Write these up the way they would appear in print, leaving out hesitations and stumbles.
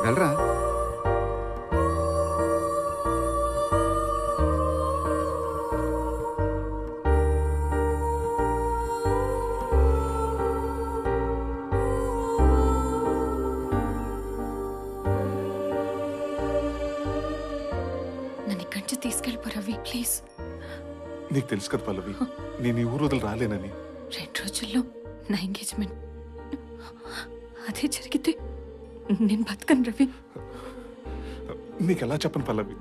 వెళ్ళరా. నన్ను ఇక్కడి నుంచి తీసుకెళ్ళిపో రవి, ప్లీజ్. నీకు తెలుసు కదా పల్లవి, నేను ఈ ఊరు వదిలి రాలేనని. 2 రోజుల్లో నా ఎంగేజ్మెంట్. అదే జరిగితే నేను బతకను రవి. నీకెలా చెప్పను పల్లవి?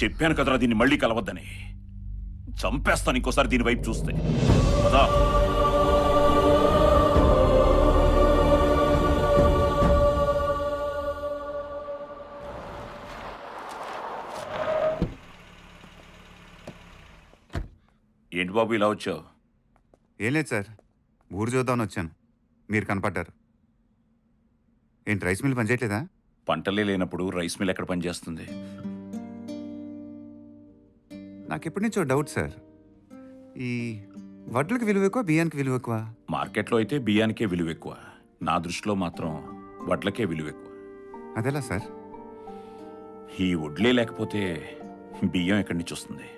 చెప్పాను కదరా దీన్ని మళ్ళీ కలవద్దని. చంపేస్తాను ఇంకోసారి దీని వైపు చూస్తే. పదా. ఏంటి బాబు ఇలా వచ్చావు? ఏం లేదు సార్, ఊరు చూద్దామని వచ్చాను. మీరు కనపడ్డారు. ఏంటి రైస్ మిల్ పనిచేయట్లేదా? పంటలే లేనప్పుడు రైస్ మిల్ ఎక్కడ పనిచేస్తుంది? నాకు ఎప్పటి నుంచో డౌట్ సార్. ఈ వడ్లకి విలువ ఎక్కువ, బియ్యానికి విలువ ఎక్కువ? మార్కెట్లో అయితే బియ్యానికే విలువ ఎక్కువ. నా దృష్టిలో మాత్రం వడ్లకే విలువ ఎక్కువ. అదెలా సార్? ఈ వడ్లే లేకపోతే బియ్యం ఎక్కడి నుంచి వస్తుంది?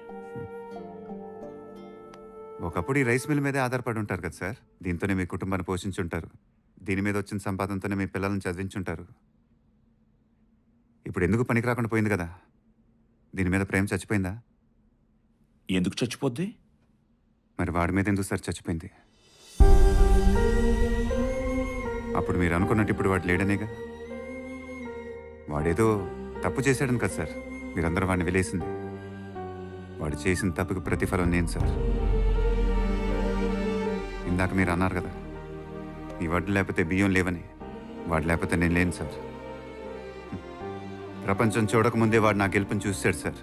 ఒకప్పుడు ఈ రైస్ మిల్ మీదే ఆధారపడి ఉంటారు కదా సార్. దీంతోనే మీ కుటుంబాన్ని పోషించుంటారు. దీని మీద వచ్చిన సంపాదనతోనే మీ పిల్లల్ని చదివించుంటారు. ఇప్పుడు ఎందుకు పనికి రాకుండా పోయింది కదా? దీని మీద ప్రేమ చచ్చిపోయిందా? ఎందుకు చచ్చిపోద్ది? మరి వాడి మీద ఎందుకు సార్ చచ్చిపోయింది? అప్పుడు మీరు అనుకున్నట్టు ఇప్పుడు వాడు లేడనేగా. వాడేదో తప్పు చేశాడని కదా సార్ మీరందరూ వాడిని వెలేసింది. వాడు చేసిన తప్పుకి ప్రతిఫలం నేను సార్. ఇందాక మీరు అన్నారు కదా, ఈ వడ్లు లేకపోతే బియ్యం లేవని. వాడు లేకపోతే నేను లేను సార్. ప్రపంచం చూడకముందే వాడు నా గెలుపుని చూశాడు సార్.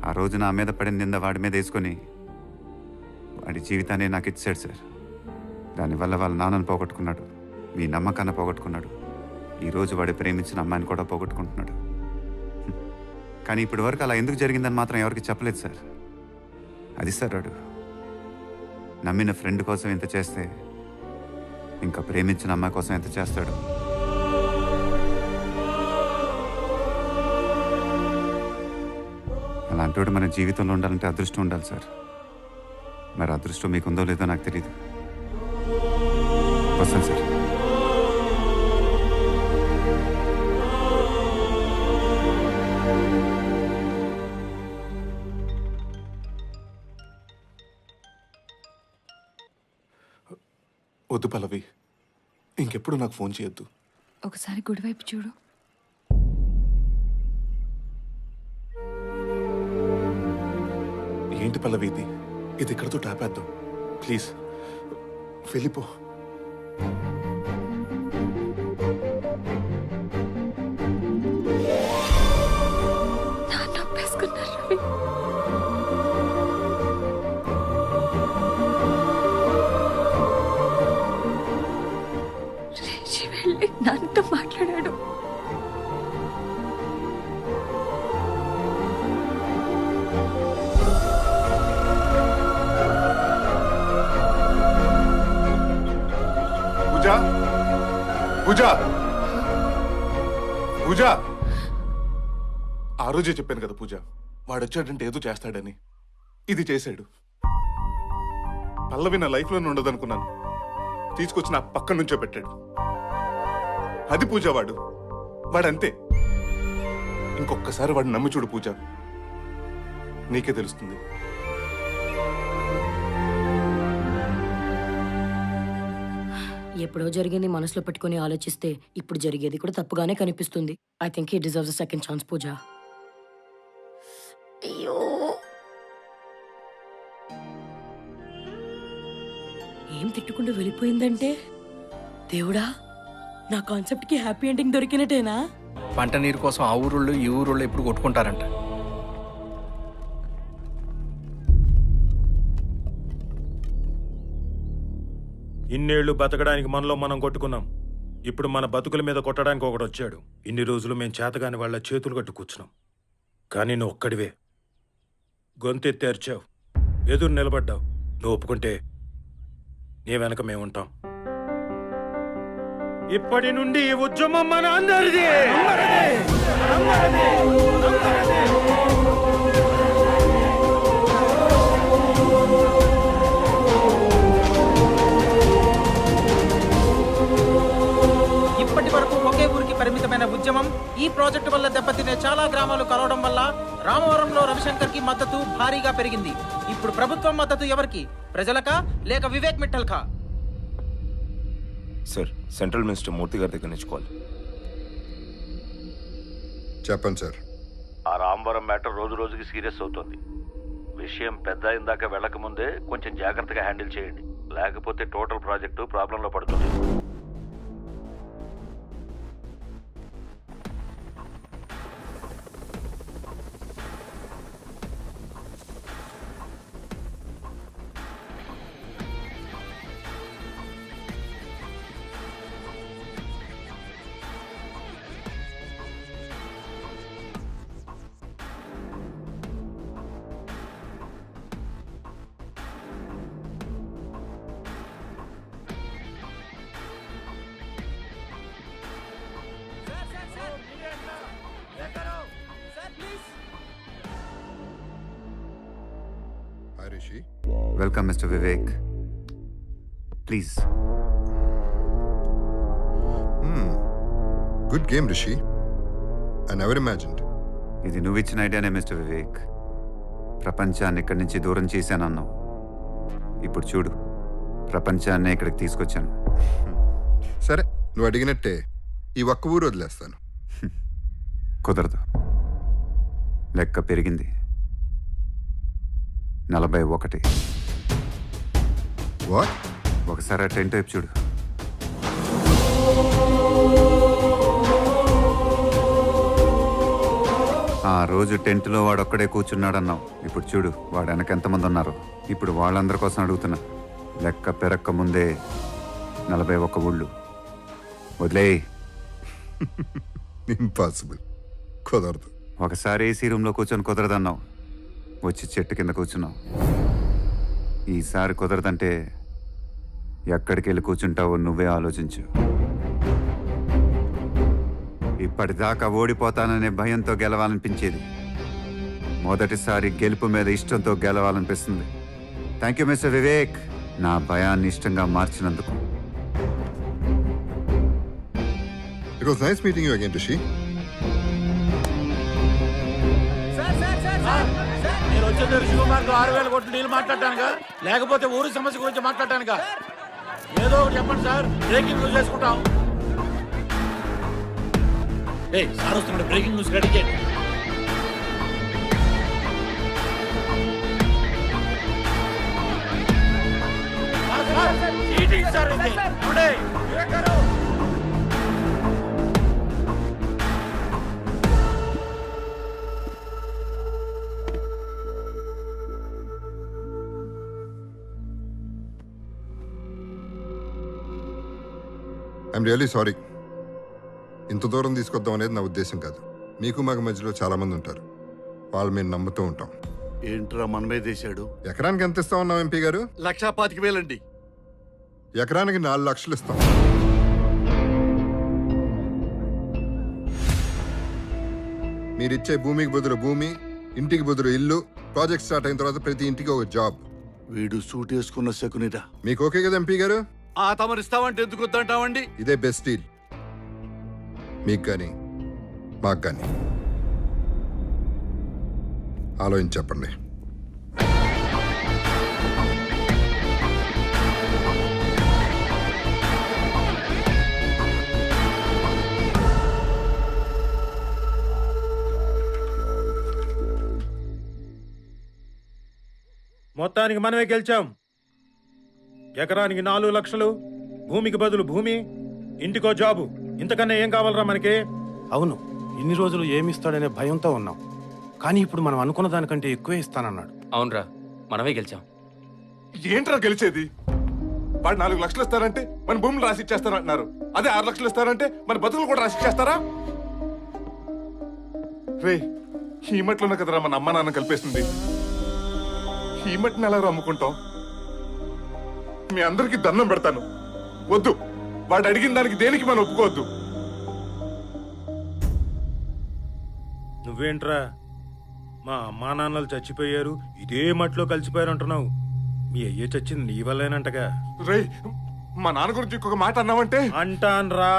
ఆ రోజు నా మీద పడిన నింద వాడి మీద వేసుకొని వాడి జీవితాన్ని నాకు ఇచ్చాడు సార్. దానివల్ల వాళ్ళ నాన్నను పోగొట్టుకున్నాడు, మీ నమ్మకాన్ని పోగొట్టుకున్నాడు. ఈరోజు వాడు ప్రేమించిన అమ్మాయిని కూడా పోగొట్టుకుంటున్నాడు. కానీ ఇప్పటి వరకు అలా ఎందుకు జరిగిందని మాత్రం ఎవరికి చెప్పలేదు సార్. అది సార్ వాడు. నమ్మిన ఫ్రెండ్ కోసం ఎంత చేస్తే ఇంకా ప్రేమించిన అమ్మాయి కోసం ఎంత చేస్తాడు. అలాంటి మన జీవితంలో ఉండాలంటే అదృష్టం ఉండాలి సార్. మరి అదృష్టం మీకుందో లేదో నాకు తెలియదు. వస్తాను సార్. వద్దు పల్లవి, ఇంకెప్పుడు నాకు ఫోన్ చేయొద్దు. ఒకసారి గుడివైపు చూడు. ఏంటి పల్లవి ఇది? ఇది ఇక్కడతో టాపేద్దాం ప్లీజ్. వెళ్ళిపో. నాన్న ఒప్పేసుకున్నారు రవి. రేషి వెళ్ళి నాన్నతో మాట్లాడాడు. పూజ, పూజ, ఆ రోజే చెప్పాను కదా పూజ, వాడొచ్చాడంటే ఏదో చేస్తాడని. ఇది చేశాడు. పల్లవి నా లైఫ్లోనే ఉండదనుకున్నాను, తీసుకొచ్చి నా పక్కన నుంచో పెట్టాడు. అది పూజ. వాడంతే. ఇంకొకసారి వాడిని నమ్మి చూడు పూజ, నీకే తెలుస్తుంది. ఎప్పుడో జరిగింది మనసులో పెట్టుకుని ఆలోచిస్తే ఇప్పుడు జరిగేది కూడా తప్పుగానే కనిపిస్తుంది. I think he deserves a second chance Pooja. అయ్యో, ఏం తిట్టుకుంటూ వెళ్ళిపోయిందంటే దేవుడా, నా కాన్సెప్ట్ కి హ్యాపీ ఎండింగ్ దొరికినట్టేనా? పంట నీరు కోసం ఆ ఊరుళ్ళు ఈ ఊరుళ్ళు ఎప్పుడు కొట్టుకుంటారంట. ఇన్నేళ్లు బతకడానికి మనలో మనం కొట్టుకున్నాం. ఇప్పుడు మన బతుకుల మీద కొట్టడానికి ఒకడు వచ్చాడు. ఇన్ని రోజులు మేం చేతగాని వాళ్ళ చేతులు కట్టు కూర్చున్నాం. కానీ నువ్వు ఒక్కడివే గొంతెత్తి తెరిచావు. ఎదురు నిలబడ్డావు. నువ్వు ఒప్పుకుంటే నీ వెనక మేముంటాం. ఇప్పటి నుండి ఈ ఉద్యమం మన అందరిది. ఇప్పటి వరకు ఒకే ఊరికి పరిమితమైన ఉద్యమం ఈ ప్రాజెక్టు వల్ల దెబ్బతినే చాలా గ్రామాలు కలవడం వల్ల రామవరంలో రవిశంకర్ కి మద్దతు భారీగా పెరిగింది. ఇప్పుడు ప్రభుత్వం మద్దతు ఎవరికి? ప్రజలకా లేక వివేక్ మిట్టల్ కా? సార్, సెంట్రల్ మినిస్టర్ మూర్తి గారి దగ్గర నుంచి కాల్. చెప్పండి సార్. ఆ రామవరం మ్యాటర్ రోజు రోజుకి సీరియస్ అవుతుంది. విషయం పెద్ద అయిందాక వెళ్ళక ముందే కొంచెం జాగ్రత్తగా హ్యాండిల్ చేయండి, లేకపోతే టోటల్ ప్రాజెక్టు ప్రాబ్లంలో పడుతుంది. Hi Rishi. Welcome mister Vivek. Please. Good game Rishi. I never imagined. ఇది నువ్వు ఇచ్చిన ఐడియానే మిస్టర్ వివేక్. ప్రపంచాన్ని ఇక్కడి నుంచి దూరం చేశానన్నావు. ఇప్పుడు చూడు, ప్రపంచాన్ని ఇక్కడికి తీసుకొచ్చాను. సరే, నువ్వు అడిగినట్టే ఈ ఒక్క ఊరు వదిలేస్తాను. కుదరదు. లెక్క పెరిగింది. 41. వాట్? ఒకసారి ఆ టెంట్ వైపు చూడు. ఆ రోజు టెంట్లో వాడొక్కడే కూర్చున్నాడన్నావు. ఇప్పుడు చూడు, వాడు వెనక ఎంతమంది ఉన్నారు. ఇప్పుడు వాళ్ళందరి కోసం అడుగుతున్నా. లెక్క పెరక్క ముందే 41 ఊళ్ళు. వదిలేయ్. ఇంపాసిబుల్. కుదరదు. ఒకసారి ఏసీ రూమ్లో కూర్చొని కుదరదన్నావు. వచ్చి చెట్టు కింద కూర్చున్నావు. ఈసారి కుదరదంటే ఎక్కడికి వెళ్ళి కూర్చుంటావో నువ్వే ఆలోచించు. ఇప్పటిదాకా ఓడిపోతాననే భయంతో గెలవాలనిపించేది. మొదటిసారి గెలుపు మీద ఇష్టంతో గెలవాలనిపిస్తుంది. థ్యాంక్ యూ మిస్టర్ వివేక్, నా భయాన్ని ఇష్టంగా మార్చినందుకు. It was nice meeting you again Rishi. నేను వచ్చేది రిషి కుమార్కు 6,000 కోట్లు డీల్ మాట్లాడటానుగా, లేకపోతే ఊరి సమస్య గురించి మాట్లాడటానుగా. ఏదో ఒకటి చెప్పండి సార్, బ్రేకింగ్ న్యూస్ చేసుకుంటాం. సార్ వస్తున్నాడు, బ్రేకింగ్ న్యూస్ రెడీ చేయండి. I'm really sorry. ఇంత దూరం తీసుకొద్దాం అనేది నా ఉద్దేశం కాదు. మీకు మాకు మధ్యలో చాలా మంది ఉంటారు. వాళ్ళు మేము నమ్ముతూ ఉంటాం. ఏంట్రా మనమే చేశాడు? ఎకరానికి ఎంత ఇస్తా ఉన్నాం ఎంపీ గారు? 1,25,000 అండి. ఎకరానికి 4 లక్షలు ఇస్తాం. మీరిచ్చే భూమికి బదులు భూమి, ఇంటికి బదులు ఇల్లు, ప్రాజెక్ట్ స్టార్ట్ అయిన తర్వాత ప్రతి ఇంటికి ఒక జాబ్. వీడు సూట్ వేసుకున్న శకునిరా. మీకు ఓకే కదా ఎంపీ గారు? తమరిస్తామంటే ఎందుకు వద్దంటామండి? ఇదే బెస్ట్ డీల్ మీకు కానీ మాకు కానీ. ఆలోచించి చెప్పండి. మొత్తానికి మనమే గెలిచాం. ఎకరానికి 4 లక్షలు, భూమికి బదులు భూమి, ఇంటికో జాబు. ఇంతకన్నా ఏం కావాలరా మనకి? అవును, ఇన్ని రోజులు ఏమిస్తాడనే భయంతో ఉన్నాం. కానీ ఇప్పుడు మనం అనుకున్న దానికంటే ఎక్కువే ఇస్తానన్నాడు. అవునరా, మనమే గెలిచాం. ఏంట్రా గెలిచేది? వాడు 4 లక్షలు ఇస్తారంటే మన భూములు రాసిచ్చేస్తారంటున్నారు. అదే 6 లక్షలు ఇస్తారంటే మన బతుకులు కూడా రాసిచ్చేస్తారా? రే, ఈ మట్లోనే కదరా మన అమ్మ నాన్న కలిపేస్తుంది. ఈ మట్టిని ఎలా అమ్ముకుంటాం? మీ అందరికి దండం పెడతాను, వద్దు. వాడు అడిగిన దానికి దేనికి మనం ఒప్పుకోవద్దు. నువ్వేంట్రా మా అమ్మా నాన్నలు చచ్చిపోయారు, ఇదే మట్లో కలిసిపోయారు అంటున్నావు. మీ అయ్యే చచ్చింది నీ వల్లేనంటగా. రేయ్, మా నాన్న గురించి ఇంకొక మాట అన్నావంటే అంటాన్రా.